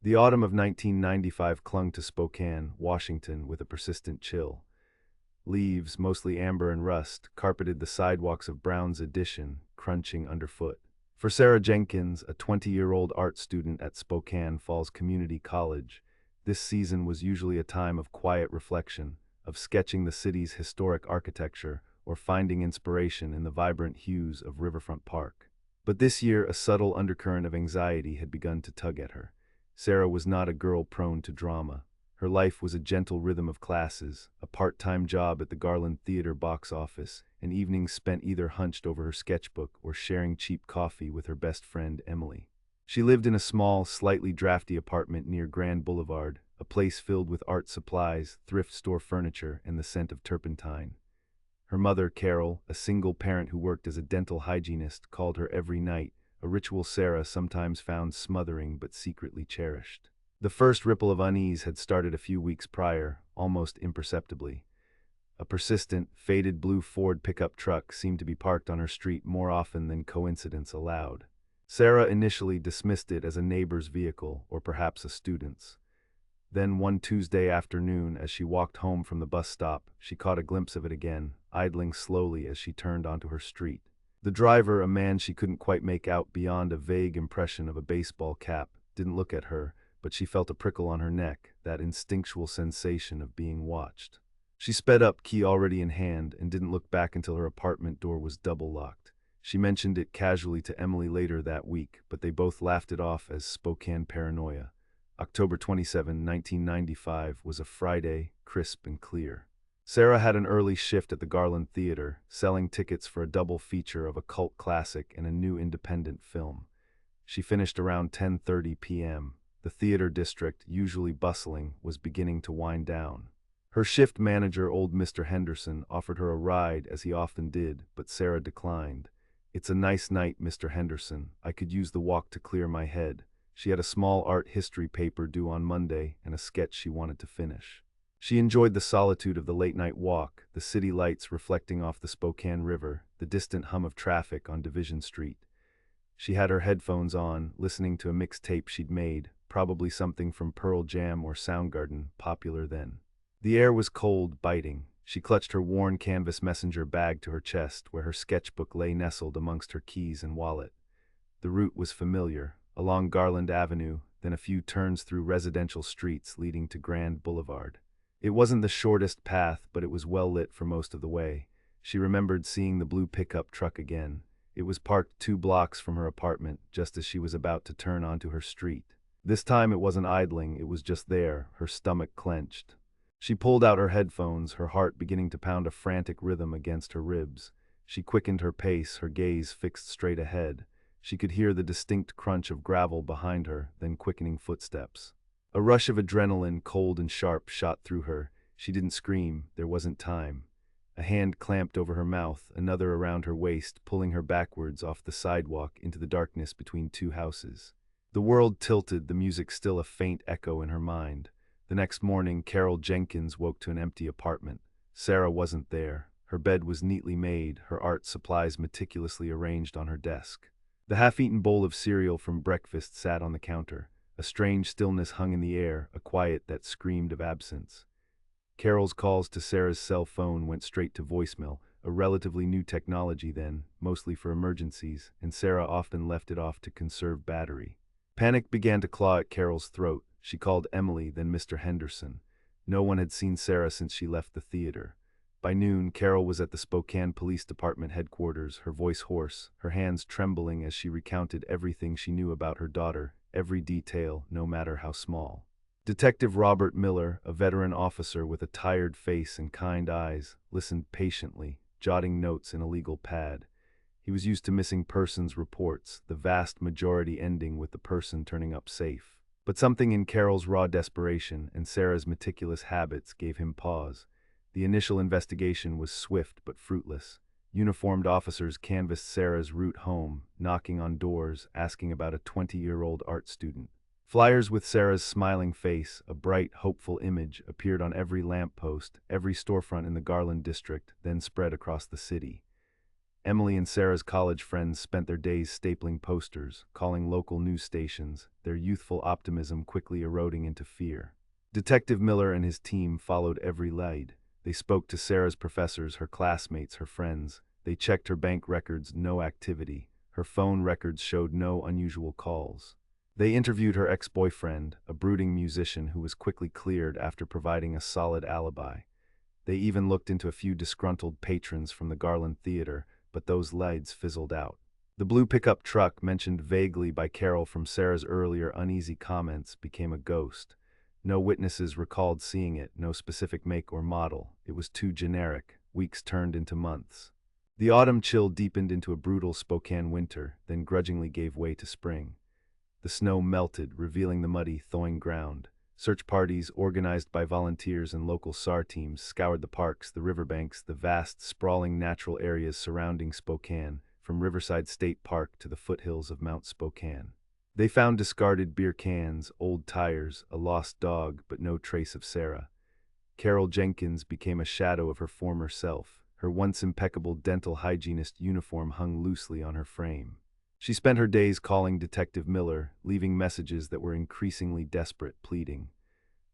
The autumn of 1995 clung to Spokane, Washington, with a persistent chill. Leaves, mostly amber and rust, carpeted the sidewalks of Brown's Addition, crunching underfoot. For Sarah Jenkins, a 20-year-old art student at Spokane Falls Community College, this season was usually a time of quiet reflection, of sketching the city's historic architecture or finding inspiration in the vibrant hues of Riverfront Park. But this year, a subtle undercurrent of anxiety had begun to tug at her. Sarah was not a girl prone to drama. Her life was a gentle rhythm of classes, a part-time job at the Garland Theater box office, and evenings spent either hunched over her sketchbook or sharing cheap coffee with her best friend Emily. She lived in a small, slightly drafty apartment near Grand Boulevard, a place filled with art supplies, thrift store furniture, and the scent of turpentine. Her mother, Carol, a single parent who worked as a dental hygienist, called her every night, a ritual Sarah sometimes found smothering but secretly cherished. The first ripple of unease had started a few weeks prior, almost imperceptibly. A persistent, faded blue Ford pickup truck seemed to be parked on her street more often than coincidence allowed. Sarah initially dismissed it as a neighbor's vehicle, or perhaps a student's. Then one Tuesday afternoon, as she walked home from the bus stop, she caught a glimpse of it again, idling slowly as she turned onto her street. The driver, a man she couldn't quite make out beyond a vague impression of a baseball cap, didn't look at her, but she felt a prickle on her neck, that instinctual sensation of being watched. She sped up, key already in hand, and didn't look back until her apartment door was double-locked. She mentioned it casually to Emily later that week, but they both laughed it off as Spokane paranoia. October 27, 1995 was a Friday, crisp and clear. Sarah had an early shift at the Garland Theater, selling tickets for a double feature of a cult classic and a new independent film. She finished around 10:30 p.m. The theater district, usually bustling, was beginning to wind down. Her shift manager, old Mr. Henderson, offered her a ride, as he often did, but Sarah declined. "It's a nice night, Mr. Henderson. I could use the walk to clear my head." She had a small art history paper due on Monday and a sketch she wanted to finish. She enjoyed the solitude of the late-night walk, the city lights reflecting off the Spokane River, the distant hum of traffic on Division Street. She had her headphones on, listening to a mixtape she'd made, probably something from Pearl Jam or Soundgarden, popular then. The air was cold, biting. She clutched her worn canvas messenger bag to her chest, where her sketchbook lay nestled amongst her keys and wallet. The route was familiar, along Garland Avenue, then a few turns through residential streets leading to Grand Boulevard. It wasn't the shortest path, but it was well lit for most of the way. She remembered seeing the blue pickup truck again. It was parked 2 blocks from her apartment, just as she was about to turn onto her street. This time it wasn't idling, it was just there, her stomach clenched. She pulled out her headphones, her heart beginning to pound a frantic rhythm against her ribs. She quickened her pace, her gaze fixed straight ahead. She could hear the distinct crunch of gravel behind her, then quickening footsteps. A rush of adrenaline, cold and sharp, shot through her. She didn't scream, there wasn't time. A hand clamped over her mouth, another around her waist, pulling her backwards off the sidewalk into the darkness between 2 houses. The world tilted, the music still a faint echo in her mind. The next morning, Carol Jenkins woke to an empty apartment. Sarah wasn't there. Her bed was neatly made, her art supplies meticulously arranged on her desk. The half-eaten bowl of cereal from breakfast sat on the counter. A strange stillness hung in the air, a quiet that screamed of absence. Carol's calls to Sarah's cell phone went straight to voicemail, a relatively new technology then, mostly for emergencies, and Sarah often left it off to conserve battery. Panic began to claw at Carol's throat. She called Emily, then Mr. Henderson. No one had seen Sarah since she left the theater. By noon, Carol was at the Spokane Police Department headquarters, her voice hoarse, her hands trembling as she recounted everything she knew about her daughter, every detail, no matter how small. Detective Robert Miller, a veteran officer with a tired face and kind eyes, listened patiently, jotting notes in a legal pad. He was used to missing persons reports, the vast majority ending with the person turning up safe. But something in Carol's raw desperation and Sarah's meticulous habits gave him pause. The initial investigation was swift but fruitless. Uniformed officers canvassed Sarah's route home, knocking on doors, asking about a 20-year-old art student. Flyers with Sarah's smiling face, a bright, hopeful image, appeared on every lamppost, every storefront in the Garland district, then spread across the city. Emily and Sarah's college friends spent their days stapling posters, calling local news stations, their youthful optimism quickly eroding into fear. Detective Miller and his team followed every lead. They spoke to Sarah's professors, her classmates, her friends. They checked her bank records, no activity. Her phone records showed no unusual calls. They interviewed her ex-boyfriend, a brooding musician who was quickly cleared after providing a solid alibi. They even looked into a few disgruntled patrons from the Garland Theater, but those leads fizzled out. The blue pickup truck, mentioned vaguely by Carol from Sarah's earlier uneasy comments, became a ghost. No witnesses recalled seeing it, no specific make or model. It was too generic. Weeks turned into months. The autumn chill deepened into a brutal Spokane winter, then grudgingly gave way to spring. The snow melted, revealing the muddy, thawing ground. Search parties, organized by volunteers and local SAR teams, scoured the parks, the riverbanks, the vast, sprawling natural areas surrounding Spokane, from Riverside State Park to the foothills of Mount Spokane. They found discarded beer cans, old tires, a lost dog, but no trace of Sarah. Sarah Jenkins became a shadow of her former self. Her once impeccable dental hygienist uniform hung loosely on her frame. She spent her days calling Detective Miller, leaving messages that were increasingly desperate, pleading.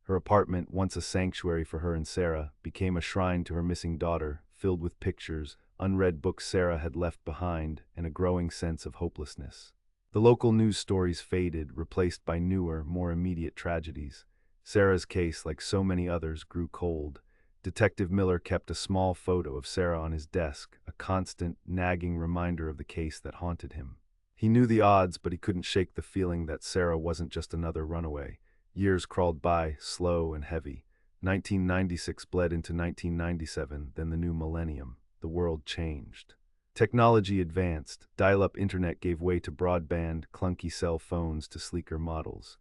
Her apartment, once a sanctuary for her and Sarah, became a shrine to her missing daughter, filled with pictures, unread books Sarah had left behind, and a growing sense of hopelessness. The local news stories faded, replaced by newer, more immediate tragedies. Sarah's case, like so many others, grew cold. Detective Miller kept a small photo of Sarah on his desk, a constant, nagging reminder of the case that haunted him. He knew the odds, but he couldn't shake the feeling that Sarah wasn't just another runaway. Years crawled by, slow and heavy. 1996 bled into 1997, then the new millennium. The world changed. Technology advanced. Dial-up internet gave way to broadband, clunky cell phones to sleeker models.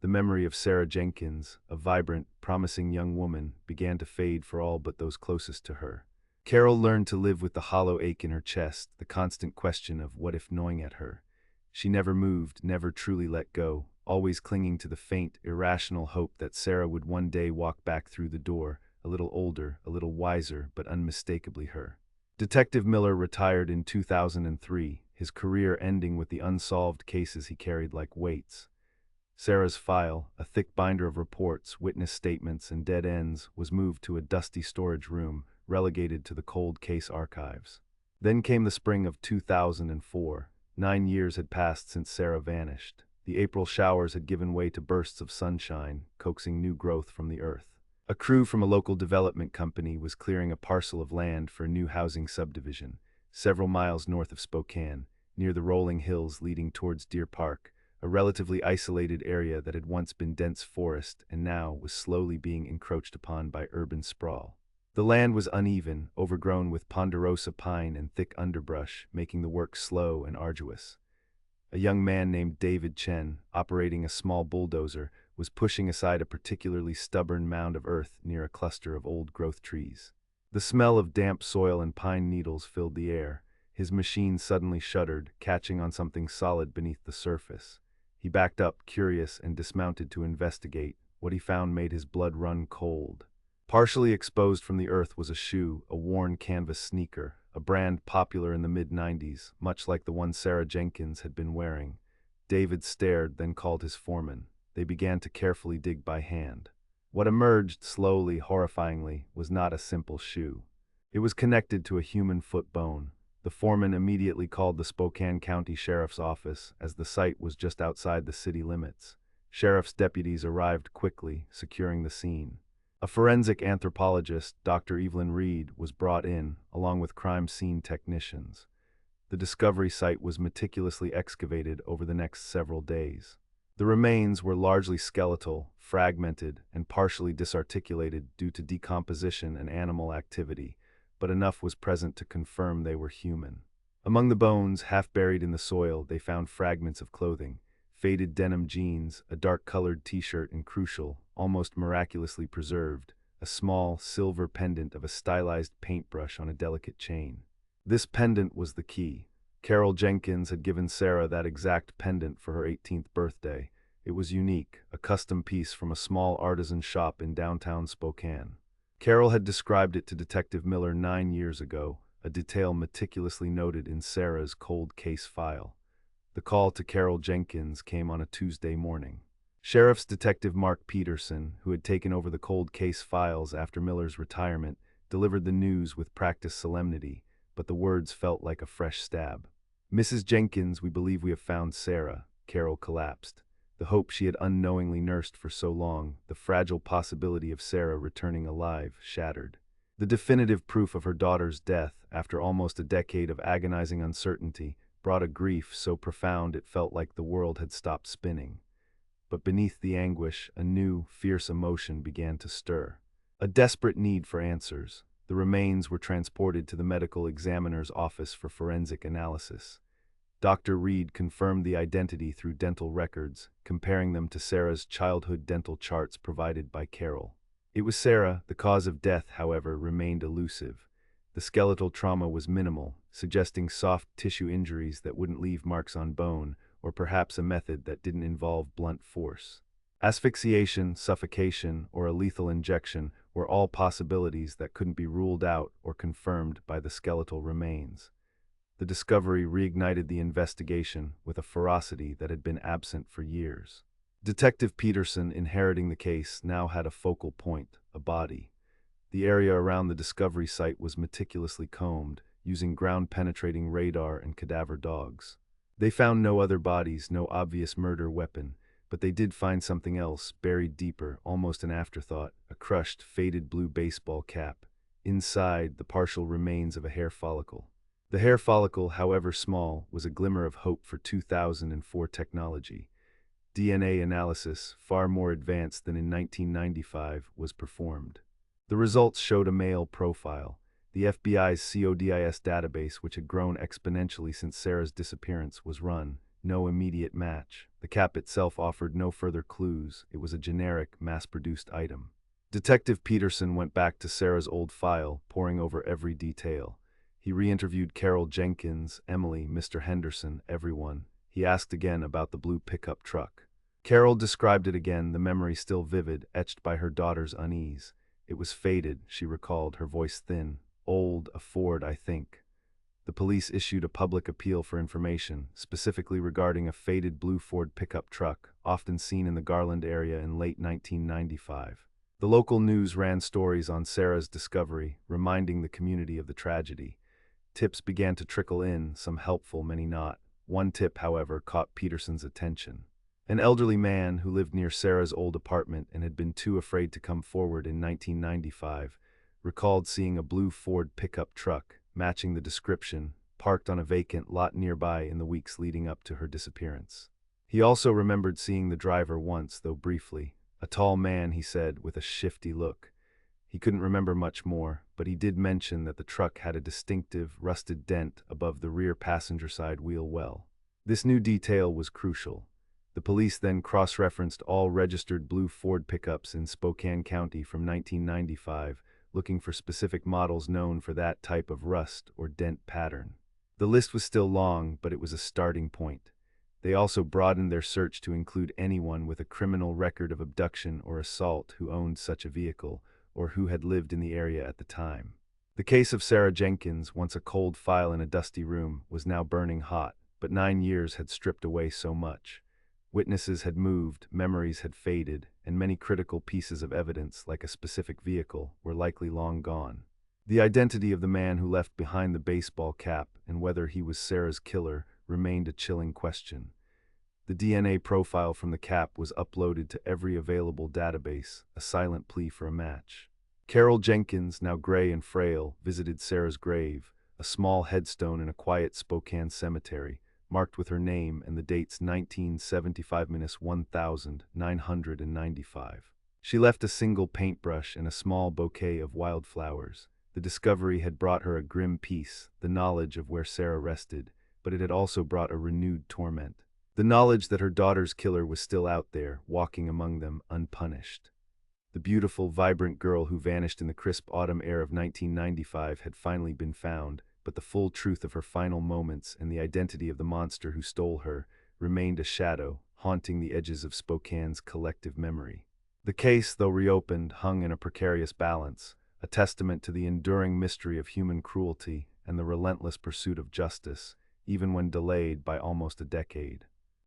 The memory of Sarah Jenkins, a vibrant, promising young woman, began to fade for all but those closest to her. Carol learned to live with the hollow ache in her chest, the constant question of what if gnawing at her. She never moved, never truly let go, always clinging to the faint, irrational hope that Sarah would one day walk back through the door, a little older, a little wiser, but unmistakably her. Detective Miller retired in 2003, his career ending with the unsolved cases he carried like weights. Sarah's file, a thick binder of reports, witness statements, and dead ends, was moved to a dusty storage room, relegated to the cold case archives. Then came the spring of 2004. 9 years had passed since Sarah vanished. The April showers had given way to bursts of sunshine, coaxing new growth from the earth. A crew from a local development company was clearing a parcel of land for a new housing subdivision, several miles north of Spokane, near the rolling hills leading towards Deer Park, a relatively isolated area that had once been dense forest and now was slowly being encroached upon by urban sprawl. The land was uneven, overgrown with ponderosa pine and thick underbrush, making the work slow and arduous. A young man named David Chen, operating a small bulldozer, was pushing aside a particularly stubborn mound of earth near a cluster of old-growth trees. The smell of damp soil and pine needles filled the air. His machine suddenly shuddered, catching on something solid beneath the surface. He backed up, curious, and dismounted to investigate. What he found made his blood run cold. Partially exposed from the earth was a shoe, a worn canvas sneaker, a brand popular in the mid-90s, much like the one Sarah Jenkins had been wearing. David stared, then called his foreman. They began to carefully dig by hand. What emerged, slowly, horrifyingly, was not a simple shoe. It was connected to a human foot bone. The foreman immediately called the Spokane County Sheriff's Office, as the site was just outside the city limits. Sheriff's deputies arrived quickly, securing the scene. A forensic anthropologist, Dr. Evelyn Reed, was brought in, along with crime scene technicians. The discovery site was meticulously excavated over the next several days. The remains were largely skeletal, fragmented, and partially disarticulated due to decomposition and animal activity, but enough was present to confirm they were human. Among the bones, half buried in the soil, they found fragments of clothing, faded denim jeans, a dark-colored t-shirt, and crucial, almost miraculously preserved, a small, silver pendant of a stylized paintbrush on a delicate chain. This pendant was the key. Sarah Jenkins had given Sarah that exact pendant for her 18th birthday. It was unique, a custom piece from a small artisan shop in downtown Spokane. Carol had described it to Detective Miller 9 years ago, a detail meticulously noted in Sarah's cold case file. The call to Sarah Jenkins came on a Tuesday morning. Sheriff's Detective Mark Peterson, who had taken over the cold case files after Miller's retirement, delivered the news with practiced solemnity, but the words felt like a fresh stab. "Mrs. Jenkins, we believe we have found Sarah." Carol collapsed. The hope she had unknowingly nursed for so long, the fragile possibility of Sarah returning alive, shattered. The definitive proof of her daughter's death, after almost a decade of agonizing uncertainty, brought a grief so profound it felt like the world had stopped spinning. But beneath the anguish, a new, fierce emotion began to stir. A desperate need for answers. The remains were transported to the medical examiner's office for forensic analysis. Dr. Reed confirmed the identity through dental records, comparing them to Sarah's childhood dental charts provided by Carol. It was Sarah. The cause of death, however, remained elusive. The skeletal trauma was minimal, suggesting soft tissue injuries that wouldn't leave marks on bone, or perhaps a method that didn't involve blunt force. Asphyxiation, suffocation, or a lethal injection were all possibilities that couldn't be ruled out or confirmed by the skeletal remains. The discovery reignited the investigation with a ferocity that had been absent for years. Detective Peterson, inheriting the case, now had a focal point, a body. The area around the discovery site was meticulously combed, using ground-penetrating radar and cadaver dogs. They found no other bodies, no obvious murder weapon, but they did find something else, buried deeper, almost an afterthought, a crushed, faded blue baseball cap. Inside, the partial remains of a hair follicle. The hair follicle, however small, was a glimmer of hope for 2004 technology. DNA analysis, far more advanced than in 1995, was performed. The results showed a male profile. The FBI's CODIS database, which had grown exponentially since Sarah's disappearance, was run. No immediate match. The cap itself offered no further clues. It was a generic, mass-produced item. Detective Peterson went back to Sarah's old file, poring over every detail. He re-interviewed Sarah Jenkins, Emily, Mr. Henderson, everyone. He asked again about the blue pickup truck. Carol described it again, the memory still vivid, etched by her daughter's unease. It was faded, she recalled, her voice thin. Old, a Ford, I think. The police issued a public appeal for information, specifically regarding a faded blue Ford pickup truck, often seen in the Garland area in late 1995. The local news ran stories on Sarah's discovery, reminding the community of the tragedy. Tips began to trickle in, some helpful, many not. One tip, however, caught Peterson's attention. An elderly man who lived near Sarah's old apartment and had been too afraid to come forward in 1995 recalled seeing a blue Ford pickup truck, matching the description, parked on a vacant lot nearby in the weeks leading up to her disappearance. He also remembered seeing the driver once, though briefly. A tall man, he said, with a shifty look. He couldn't remember much more, but he did mention that the truck had a distinctive, rusted dent above the rear passenger side wheel well. This new detail was crucial. The police then cross-referenced all registered blue Ford pickups in Spokane County from 1995, looking for specific models known for that type of rust or dent pattern. The list was still long, but it was a starting point. They also broadened their search to include anyone with a criminal record of abduction or assault who owned such a vehicle, or who had lived in the area at the time. The case of Sarah Jenkins, once a cold file in a dusty room, was now burning hot, but 9 years had stripped away so much. Witnesses had moved, memories had faded, and many critical pieces of evidence, like a specific vehicle, were likely long gone. The identity of the man who left behind the baseball cap and whether he was Sarah's killer remained a chilling question. The DNA profile from the cap was uploaded to every available database, a silent plea for a match. Sarah Jenkins, now gray and frail, visited Sarah's grave, a small headstone in a quiet Spokane cemetery, marked with her name and the dates 1975-1995. She left a single paintbrush and a small bouquet of wildflowers. The discovery had brought her a grim peace, the knowledge of where Sarah rested, but it had also brought a renewed torment. The knowledge that her daughter's killer was still out there, walking among them, unpunished. The beautiful, vibrant girl who vanished in the crisp autumn air of 1995 had finally been found, but the full truth of her final moments and the identity of the monster who stole her remained a shadow, haunting the edges of Spokane's collective memory. The case, though reopened, hung in a precarious balance, a testament to the enduring mystery of human cruelty and the relentless pursuit of justice, even when delayed by almost a decade.